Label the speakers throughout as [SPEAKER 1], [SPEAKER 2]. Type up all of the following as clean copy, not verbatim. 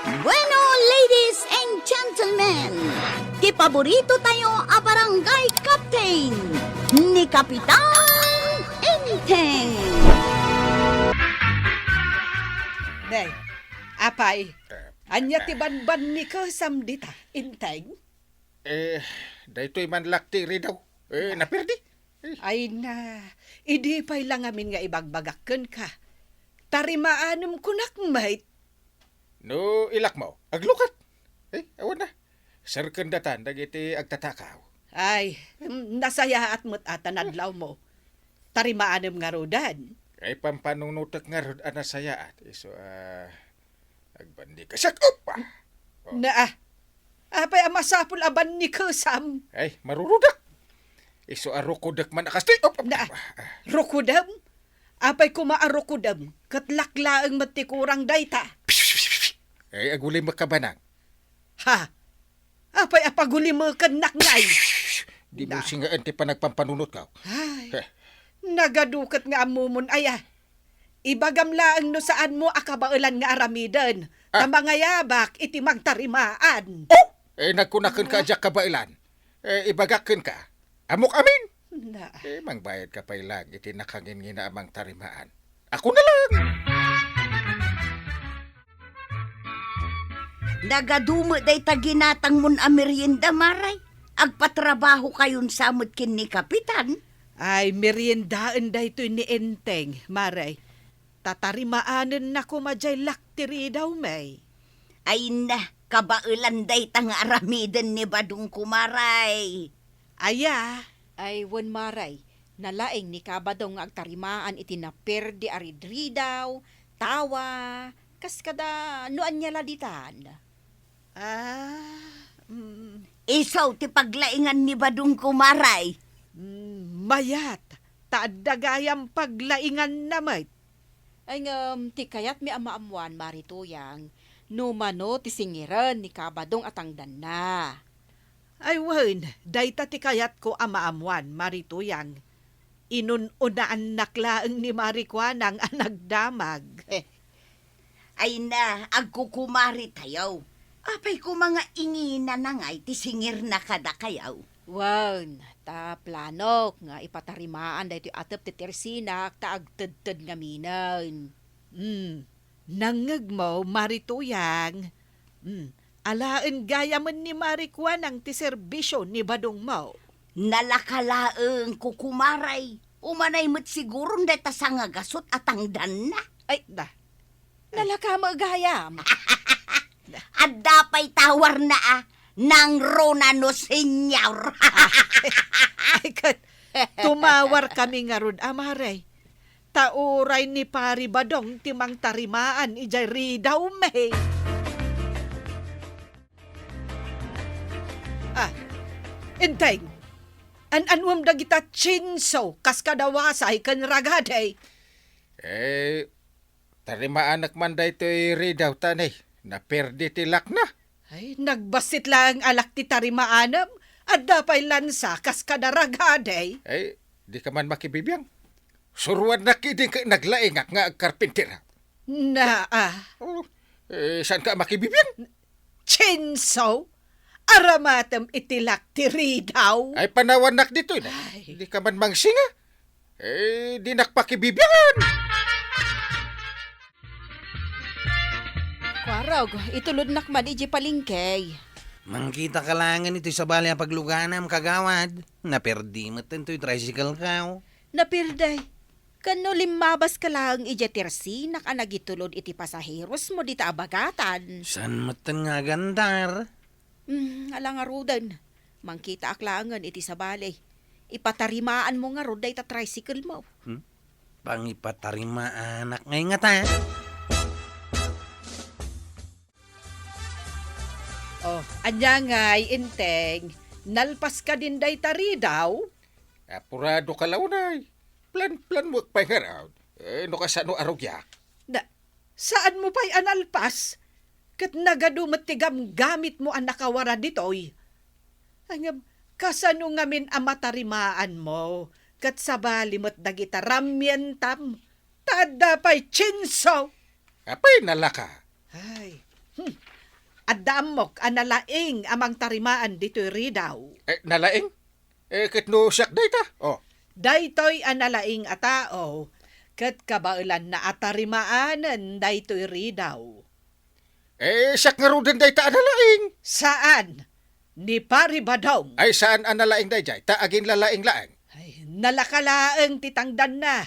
[SPEAKER 1] Bueno, ladies and gentlemen, ti paborito tayo a barangay captain ni Kapitan Enteng.
[SPEAKER 2] Day, apay, anya ti banban ni kasam dita, Inteng?
[SPEAKER 3] Daytoy man lakti rin daw. Napirdi.
[SPEAKER 2] Ay na, idi pa'y lang amin nga ibagbagakken ka. Tarimaanam kunak, mate.
[SPEAKER 3] No, ilak mo. Aglukat. Awan na. Sarkandatan, dagiti agtatakaw.
[SPEAKER 2] Ay, nasaya at mo't atanadlaw mo. Tarimaanam nga rodan.
[SPEAKER 3] Pampanunutak nga rod anasaya at iso, agbandi ka sak. Opa!
[SPEAKER 2] Apay amasapul aban ni kasam.
[SPEAKER 3] Marurudak. Iso arukudak man akasti.
[SPEAKER 2] Rukudam? Apay kumaarukudam, katlaklaang matikurang dayta.
[SPEAKER 3] Aguli makabanang.
[SPEAKER 2] Ha? Apay apaguli mo kanaknay.
[SPEAKER 3] Di mo singaan ti panagpampanunot ka.
[SPEAKER 2] Ay, nagadukat nga amumon aya. Ibagamlaang no saan mo akabailan nga aramidan. Na mga yabak iti magtarimaan.
[SPEAKER 3] Nagkunakan ka adyak kabailan. Ibagakin ka. Amok amin. Mangbayad ka pa ilang iti nakangin ngina amang tarimaan. Ako na lang.
[SPEAKER 1] Nagadumo day taginatang mun amerienda, maray. Agpatrabaho kayon samot kin ni Kapitan.
[SPEAKER 2] Ay, meriendaan dayto ni Enteng, maray. Tatarimaanan na kumadyay laktiri daw, may.
[SPEAKER 1] Ay na, kabailan day tang aramidan ni Badong Kumaray.
[SPEAKER 2] Aya.
[SPEAKER 4] Ay, wan maray, nalaing ni kabadong agtarimaan iti naperdi aridri daw, tawa, kaskada, noan niya laditan.
[SPEAKER 1] Isaw ti paglaingan ni Badong Kumaray.
[SPEAKER 2] Mayat, taadagayang paglaingan na, may.
[SPEAKER 4] Ay, ti kayat mi amaamuan marituyang, numano ti singiran ni kabadong atangdan na.
[SPEAKER 2] Ay, wan, dayta ti kayat ko amaamuan, marituyang. Inununaan naklaang ni Marikwanang anagdamag.
[SPEAKER 1] Ay na, agkukumari tayaw. Apay ko mga ingina na ngay, ti singir na kada kayaw.
[SPEAKER 4] Wan, ta planok nga ipatarimaan dahito atap ti tersinak ta agtedted nga minan.
[SPEAKER 2] Nangag mo, marituyang. Alaan gaya man ni Marikwanang ti serbisyo ni Badong mo.
[SPEAKER 1] Nalakalaang kukumaray. Umanay mo't siguro deta sa nga gasot at tangdan na.
[SPEAKER 4] Ay, nalaka magayam.
[SPEAKER 1] At dapay tawar na nang Ronano Senior.
[SPEAKER 2] Ay, kat, tumawar kami nga rod, amaray. Tauray ni Pari Badong timang tarimaan, ijay ridaw may. Enteng, anwam dagita chinso, kaskadawasay kan ragaday.
[SPEAKER 3] Tarimaan nakmanday to'y ridaw tanay. Naperdi tilak na.
[SPEAKER 2] Ay, nagbasit lang alak ti tarimaanam, at dapay lansa, kaskadaragaday.
[SPEAKER 3] Di ka man makibibiyang. Suruan na kiding ka naglaingak nga karpintira. Saan ka makibibiyang?
[SPEAKER 2] Chinso? Aramatam itilak ti ridaw.
[SPEAKER 3] Ay, panawanak dito na. Di ka man mangsinga. Di nakpakibibyangan.
[SPEAKER 4] Kwarog, itulod nakman iji palingkay.
[SPEAKER 5] Mangkita ka langan ito sa bali ang pagluganam kagawad. Naperdi mo ito tricycle ka.
[SPEAKER 4] Napirday, kano limabas ka lang iji tersinak ang nagitulod iti pasaheros mo dita abagatan.
[SPEAKER 5] San mo nga gandar?
[SPEAKER 4] Alang nga rudan, mangkita aklangan iti sa balay. Ipatarimaan mo nga ruday ta tricycle mo.
[SPEAKER 5] Pangipatarima anak ngay nga ta.
[SPEAKER 2] Anya nga'y Enteng, nalpas ka din day tari daw?
[SPEAKER 3] Apurado ka launay. Plan mo pangaraw. No kasano arugyak.
[SPEAKER 2] Saan mo pa'y analpas? Kat nagadumat tigam gamit mo ang nakawara ditoy. Angam, kasano ngamin amatarimaan mo? Kat sabali mo't dagita ramyentam. Tada pa'y chinso.
[SPEAKER 3] Apay nalaka.
[SPEAKER 2] Ay, at damok analaing amang tarimaan dito'y ridaw.
[SPEAKER 3] Nalaing? Kitno siyak dayta. Oh.
[SPEAKER 2] Daytoy analaing a tao, kat kabailan na atarimaanan daytoy ridaw.
[SPEAKER 3] Siyak nga ro din dayta nalaing.
[SPEAKER 2] Saan? Ni Pari Badong.
[SPEAKER 3] Ay, saan ang nalaing dayjay? Taagin lalaing-laing.
[SPEAKER 2] Ay, nalakalaang titangdan na.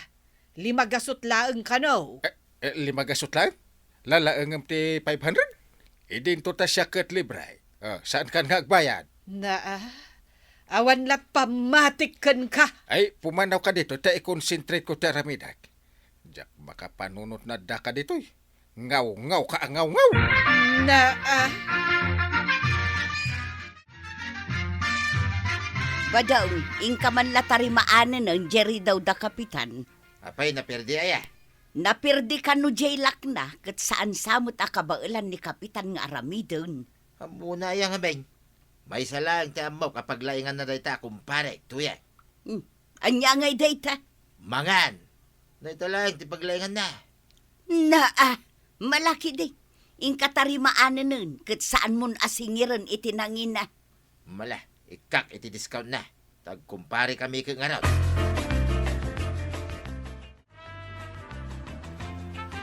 [SPEAKER 2] 5 gasot laang kano.
[SPEAKER 3] 5 gasot lang? Lalaang ti 500? Idinto ta siya kat libre. Saan ka nga agbayad?
[SPEAKER 2] Awan lat pamatikkan ka.
[SPEAKER 3] Ay, pumanaw ka dito, ta i-concentrate ko ta ramidak. Diyak makapanunot na da ka dito. Ngaw ka, ngaw.
[SPEAKER 1] Badong, ingka man latarimaanan ng Jerry daw da kapitan.
[SPEAKER 6] Apay, naperdi aya.
[SPEAKER 1] Napirdi ka no jaylak na, kat saan samot akabailan ni kapitan nga aramidon.
[SPEAKER 6] Muna aya nga, beng. May salang ti amaw kapag laingan na dayta kumpare, tuya.
[SPEAKER 1] Anya ngay dayta?
[SPEAKER 6] Mangan. Na ito lang, ti paglaingan na.
[SPEAKER 1] Malaki di. Ingka tarimaanan nun, kat saan mon asingiran itinangin na.
[SPEAKER 6] Mala, ikak iti discount na. Tagkumpare kami kang araw.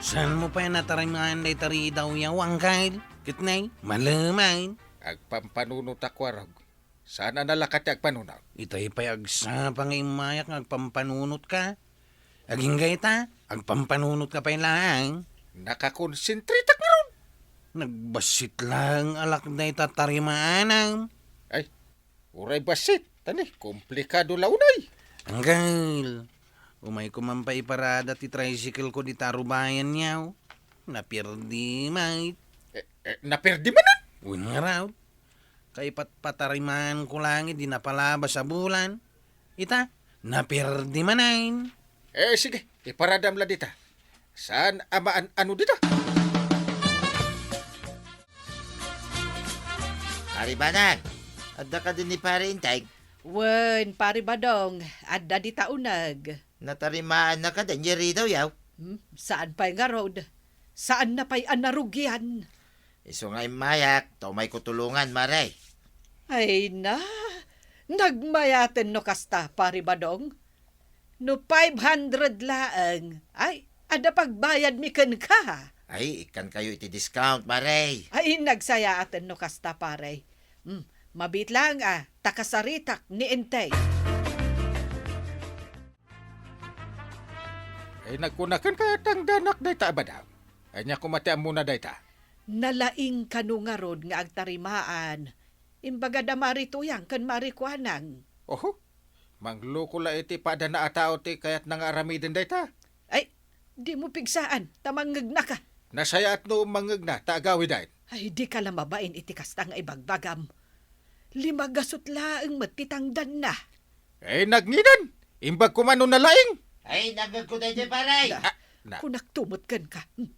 [SPEAKER 5] Saan mo pa natarimaan day tari daw yawang Kyle? Kitnay, malamay.
[SPEAKER 3] Agpampanunot ako arag. Saan ang nalakat agpanunot?
[SPEAKER 5] Itay pa'y agsapang imayak agpampanunot ka. Aging gayta, agpampanunot ka pa'y lang.
[SPEAKER 3] Nakakonsentrita ka ron.
[SPEAKER 5] Nagbasit lang alak day tatarimaanang.
[SPEAKER 3] Ay, uray basit. Tani, komplikado launay.
[SPEAKER 5] Anggal, umay ko man pa iparada ti tricycle ko di tarubayan niyaw. Napirdi, mate.
[SPEAKER 3] Naperdi man na.
[SPEAKER 5] Uy nga raw. Kay patariman ko lang di napalabas sa bulan. Ita, napirdi manain.
[SPEAKER 3] Sige, iparadam la dita. Saan amaan ano dita?
[SPEAKER 6] Haribanan, adda ka din ni pare Enteng.
[SPEAKER 2] Wen, Pari Badong, adda di taunag.
[SPEAKER 6] Natarimaan na ka din, Jerry daw yaw.
[SPEAKER 2] Saan pa'y nga road? Saan na pa'y anarugyan?
[SPEAKER 6] Iso nga'y mayak, to may kutulungan, maray.
[SPEAKER 2] Ay na, nagmayaten no kasta, Pari Badong. No 500 laang, ay, ada pagbayad mi ken ka.
[SPEAKER 6] Ay, ikan kayo iti discount, maray.
[SPEAKER 2] Ay, nagsayaaten no kasta, pare. Mabit lang takasaritak ni Enteng.
[SPEAKER 3] Ay, nagkunakan ka tang danak dayta abadaw. Ay, niya kumatiam muna dayta.
[SPEAKER 2] Nalaing kanu nga rod nga agtarimaan. Imbaga da marituyang kan marikuanang.
[SPEAKER 3] Oho, mangloko la iti pada na atao ti kayat nang aramidin dayta.
[SPEAKER 2] Ay, di mo pigsaan, tamangag na ka.
[SPEAKER 3] Nasaya at no mangag na, taagawi dahin.
[SPEAKER 2] Ay, di ka lamabain iti kastang ibagbagam. 5 gasot laang matitangdan na.
[SPEAKER 3] Eh, nagnginan. Imbag kumano na laing.
[SPEAKER 6] Ay, nagag ko dahil paray.
[SPEAKER 3] Na.
[SPEAKER 2] Kung naktumot ka,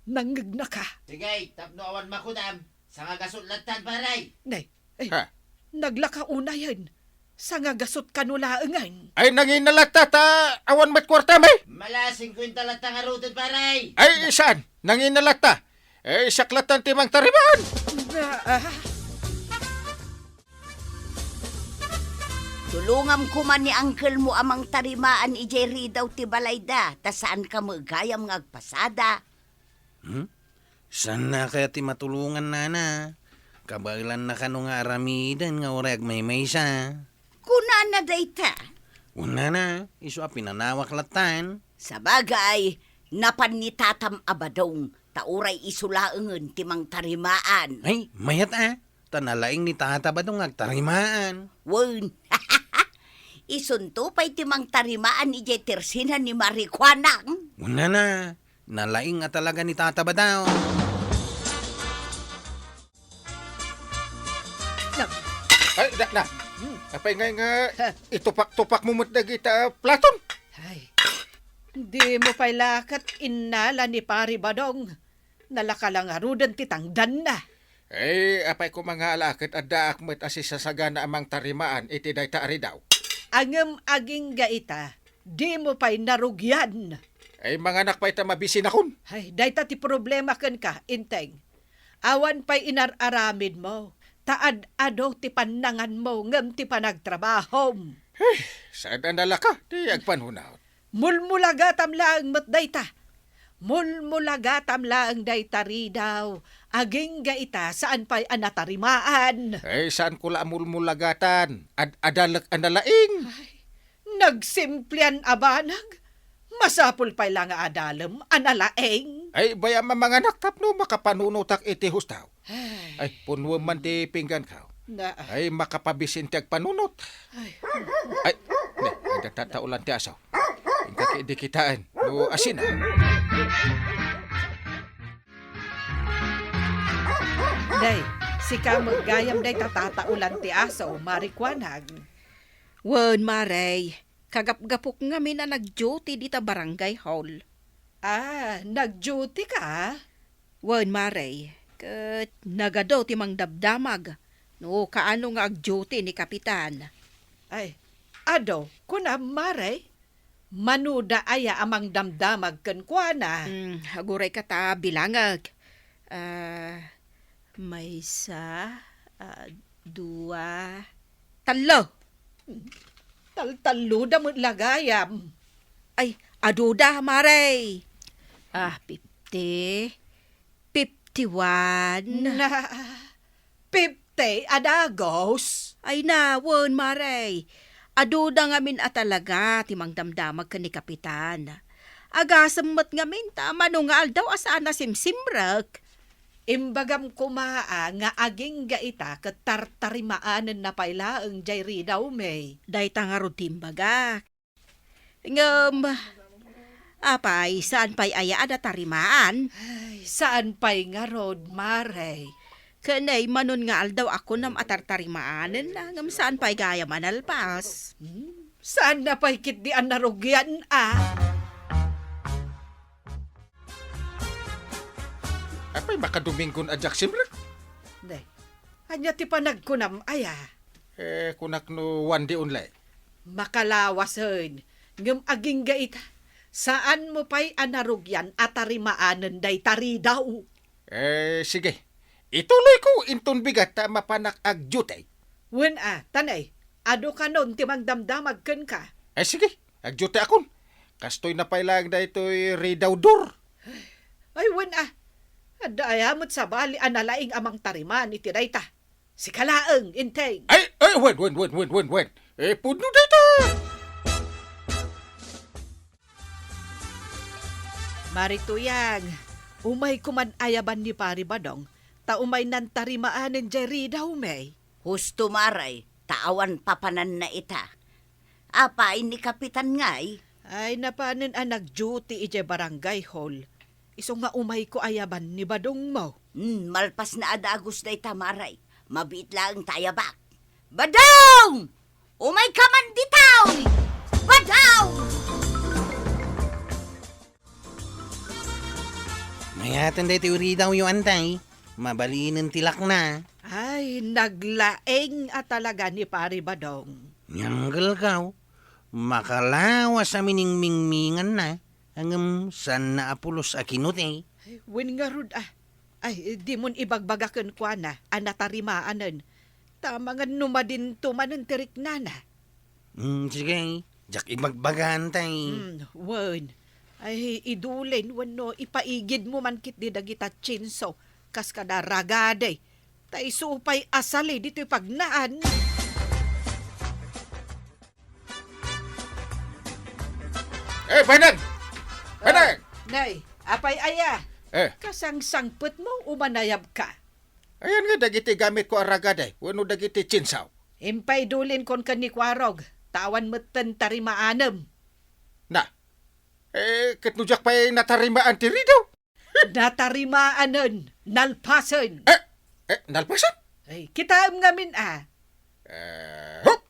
[SPEAKER 2] nangag na ka.
[SPEAKER 6] Sige, tapno awan makunam. Sa nga gasulatan, paray.
[SPEAKER 2] Nay, ay,
[SPEAKER 3] Ha?
[SPEAKER 2] naglakauna yan. Sa nga gasot kanulaangan.
[SPEAKER 3] Ay, nanginalata ta awan mat kwarta may.
[SPEAKER 6] Malasing ko yung talatang arutan, paray.
[SPEAKER 3] Ay, saan? Nanginalata. Saklatan timang tarimaan.
[SPEAKER 1] Tulungam ko man ni uncle mo amang tarimaan i Jerry daw ti balayda. Ta saan ka magayam nga agpasada?
[SPEAKER 5] Saan na kaya ti matulungan nana? Kabailan na kano nga aramidan nga oreg may maysa.
[SPEAKER 1] Kuna na dayta.
[SPEAKER 5] Una na, iso pinanawak latan.
[SPEAKER 1] Sa bagay, napan ni tatam abadong. Tauray isulaangan timang tarimaan.
[SPEAKER 5] Ay, mayat tanalaing ni tata ba dong agtarimaan?
[SPEAKER 1] Wen. Isunto pa'y timang tarimaan ni Jetersina ni Marikwanang.
[SPEAKER 5] Una na, nalaing nga talaga ni tata ba daw?
[SPEAKER 3] Ay, na. Apay nga itupak-tupak mo matdag ita Platon.
[SPEAKER 2] Ay, di mo pa'y lakat inala ni Pari Badong. Nalakalang arudan titangdan na.
[SPEAKER 3] Apay ko mga alakit at daak met asisasagana amang tarimaan iti dayta ari daw.
[SPEAKER 2] Angem aging gaita, di mo pa'y narugyan.
[SPEAKER 3] Mga anak pa'y ta mabisin akon.
[SPEAKER 2] Ay, dayta ti problema ken ka, Enteng. Awan pa'y inararamid mo. Taad ado ti panangan mo ngem ti panagtrabahom.
[SPEAKER 3] Saan andala ka? Di agpanhunaw.
[SPEAKER 2] Mulmulagatam laang matdayta. Mulmulagatam laang dayta ridaw. Aging gaita saan pa'y anatarimaan.
[SPEAKER 3] Saan ko la mulmulagatan? Adalak andalaing.
[SPEAKER 2] Nagsimplian abanag. Masapul pa'y lang adalem analaeng.
[SPEAKER 3] Baya mga naktap no makapanunutak iti hustaw. Punwa man ti pinggan ka.
[SPEAKER 2] Na,
[SPEAKER 3] Makapabisin ti agpanunot. Nagtataulan ti asaw. Ingka di kitaan. No asin
[SPEAKER 2] day, si ka maggayam day tatataulan ti aso, marikwanag.
[SPEAKER 4] Wen, Maray, kagap-gapok ngamin na nag-duty dita barangay hall.
[SPEAKER 2] Nag-duty ka?
[SPEAKER 4] Wen, Maray, kat nagado ti mang dabdamag. No, kaano nga ag-duty ni Kapitan.
[SPEAKER 2] Ado, kuna maray? Manuda aya amang damdamag kenkwana.
[SPEAKER 4] Aguray ka ta bilangag. May isa, dua, talo.
[SPEAKER 2] Taltaluda mo lagayam.
[SPEAKER 4] Ay, aduda, Maray. 50, 51.
[SPEAKER 2] Na, 50 adagos.
[SPEAKER 4] Ay nawon, Maray. Aduda ngamin talaga timang damdamag ka ni Kapitan. Agasamot ngamin ta manungal daw asaan na simsimrak.
[SPEAKER 2] Imbagam kumaa nga aging gaita katartarimaanan na pailaang jayri daw may.
[SPEAKER 4] Day nga rutimbaga. Ngam, apay, saan pa'y aya ada tarimaan?
[SPEAKER 2] Saan pa'y nga rod, maray?
[SPEAKER 4] Kanay manon nga aldaw ako nam atartarimaanan na ngam saan pa'y gaya manalpas.
[SPEAKER 2] Saan na pa'y kit di anarugyan
[SPEAKER 3] Apay makadumingon adyak simrak.
[SPEAKER 2] Day, hanya ti panagkunam aya.
[SPEAKER 3] Kunak no wandi unlay.
[SPEAKER 2] Makalawasan, ngam aging gaita. Saan mo pa'y anarugyan atarimaanan day tari daw?
[SPEAKER 3] Sige. Ituloy ko inton bigat ta mapanak ag jutay.
[SPEAKER 2] Wen tanay, ado ka nun timang damdamag ken ka.
[SPEAKER 3] Sige, ag jutay akon. Kastoy na pailag da ito'y ridaw-dur.
[SPEAKER 2] Ay, wen adayamot sa bali analaing amang tariman iti dayta. Si Kalaeng Enteng.
[SPEAKER 3] Wen. Pudno dayta.
[SPEAKER 2] Marituyang, umay kuman ayaban ni Pari Badong, ta umay nantarimaanen jeri daw may.
[SPEAKER 1] Husto maray, taawan papanan na ita. Apa ini Kapitan ngay?
[SPEAKER 2] Ay napanen ang nag-duty ije barangay hall. Iso nga umay ko ayaban ni Badong mo.
[SPEAKER 1] Malpas na adagos na ita maray. Mabit lang tayabak. Badong! Umay ka man ditaw! Badong!
[SPEAKER 5] Mayatan day teori daw yung antay. Mabalinin tilak na.
[SPEAKER 2] Ay, naglaeng talaga ni Pari Badong.
[SPEAKER 5] Nyanggal ka. Makalawas sa miningmingmingan na. Hanggang san na apulos akinuti.
[SPEAKER 2] Wen nga rod Ay, di mon ibagbagaken kwa na, anatarimaanan. Tama nga numadin tumanan tirik nana.
[SPEAKER 5] Sige, jak ibagbagan tay.
[SPEAKER 2] Wen, ay idulin, wano ipaigid mo man kit di dagita chinso, kas kada ragade. Tay supay asali dito'y pagnaan.
[SPEAKER 3] Banag! Banag!
[SPEAKER 2] Nay, apay aya.
[SPEAKER 3] Eh.
[SPEAKER 2] Kasang sangput mo, umanayab ka.
[SPEAKER 3] Ayan nga dagiti gamit ko aragaday. Wano dagiti chinsaw.
[SPEAKER 2] Impay dulin kon kanikwarog. Tawan moten tarimaanam.
[SPEAKER 3] Na. Katnujak pa'y natarimaan ti ridaw.
[SPEAKER 2] Natarimaanan. Nalpasan.
[SPEAKER 3] Nalpasan?
[SPEAKER 2] Ay, kitaam ngamin
[SPEAKER 3] Hop!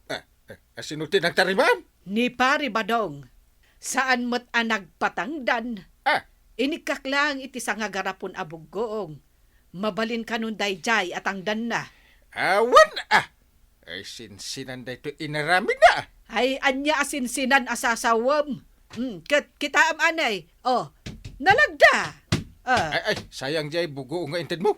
[SPEAKER 3] Sinuti ng tarimaan?
[SPEAKER 2] Ni Pari Badong. Saan mo't nagpatangdan? Inikaklang iti sa nga garapon abuggoong. Mabalin kanun dayjay at angdan na.
[SPEAKER 3] Awan Ay sinsinan da ito inaramid na.
[SPEAKER 2] Ay anya asinsinan asasawam. Kitaam anay. Nalagda.
[SPEAKER 3] Ay, sayang jay bugo nga inted mo.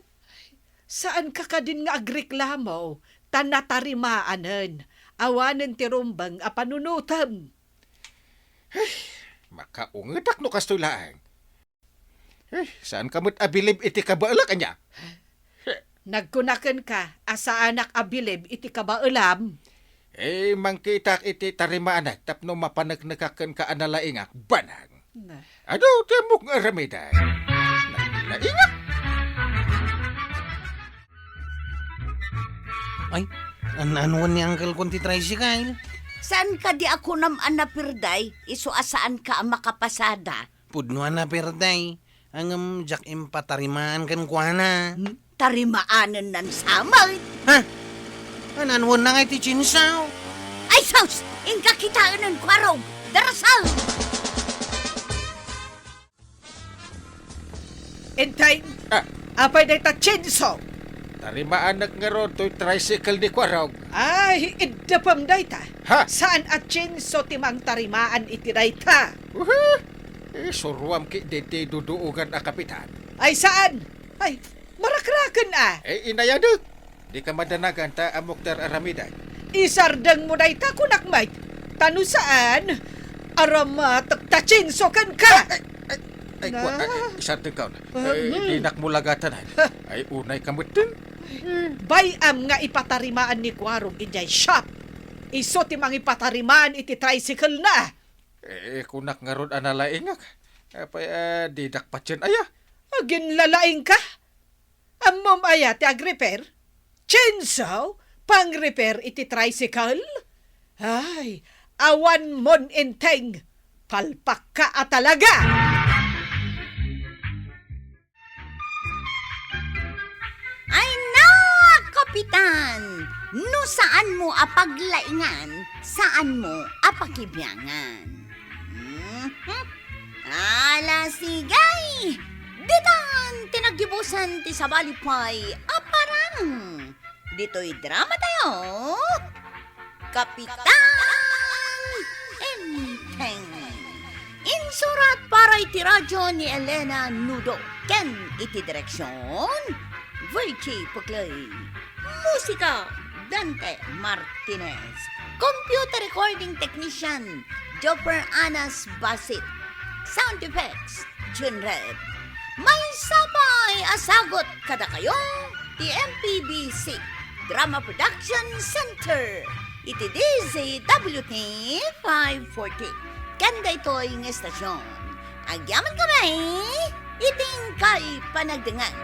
[SPEAKER 2] Saan ka din nga agreklamo? Tanatarimaanen. Awanen ti rumbang apanunutam.
[SPEAKER 3] Makaungedak no kastulaang. Saan kamot abilib iti kabaala kanya?
[SPEAKER 2] Nagkunaken ka, asa anak abilib iti kabaulam.
[SPEAKER 3] Mangkitak iti tarimaanak tapno mapanagnakaken ka analaingak banang.
[SPEAKER 2] Na.
[SPEAKER 3] Ado, temok nga ramiday. Naingak.
[SPEAKER 5] Ay, ano ni Uncle Kunti Tricycle?
[SPEAKER 1] Saan ka di ako naman napirday, iso asaan ka ang makapasada?
[SPEAKER 5] Pudnuan na perday. Ang jak impatarimaan kan kuana.
[SPEAKER 1] Tarimaanan ng samay.
[SPEAKER 5] Ha? Ananwan na nga iti chinsaw.
[SPEAKER 1] Ay, sus! Ingka kitaan ng kwarong! Darasal!
[SPEAKER 2] Enteng,
[SPEAKER 3] Ah,
[SPEAKER 2] apay day ta chinso.
[SPEAKER 3] tarimaanak nga ron to'y tricycle ni Kwarog.
[SPEAKER 2] Ay, idapam day ta.
[SPEAKER 3] Ha?
[SPEAKER 2] Saan at chinso timang tarimaan iti day ta?
[SPEAKER 3] Surwam ki dete duduugan a kapitan.
[SPEAKER 2] Ay, saan? Ay, marakraken
[SPEAKER 3] Inayadot. Di ka madanagan ta amok dar aramiday.
[SPEAKER 2] Isardang mo day ta kunakmay. Tano saan? Aramatak ta chinso kan ka.
[SPEAKER 3] Isang tingkaw na. Dinak mo lagatan. Ay, unay kamutin.
[SPEAKER 2] Bayam nga ipatarimaan ni Kwarong injay shop. Iso timang ipatarimaan iti tricycle na.
[SPEAKER 3] Kunak nga ron analaingak. Apay, didak patyan aya.
[SPEAKER 2] Agin lalaing ka? Amom aya ti agrepair? Chinsaw? Pang-repair iti tricycle? Ay, awan mon enteng. Palpak ka at talaga.
[SPEAKER 1] Ay na, Kapitan! No saan mo apaglaingan, saan mo apakibyangan. Ala sigay! Ditan tinagibusan ti sabalipay aparang. Dito'y drama tayo. Kapitan Enteng. Insurat para iti radyo ni Elena Nudo. Ken iti direksyon Virgie Puglay. Musika, Dante Martinez. Computer recording technician, Jopper Anas Basit. Sound effects, Jun Red. May sabay asagot kada kayo, the MPBC Drama Production Center. Iti DZWT 540. Kanda ito'y ng estasyon. Agyaman kami, iting kay panagdangan.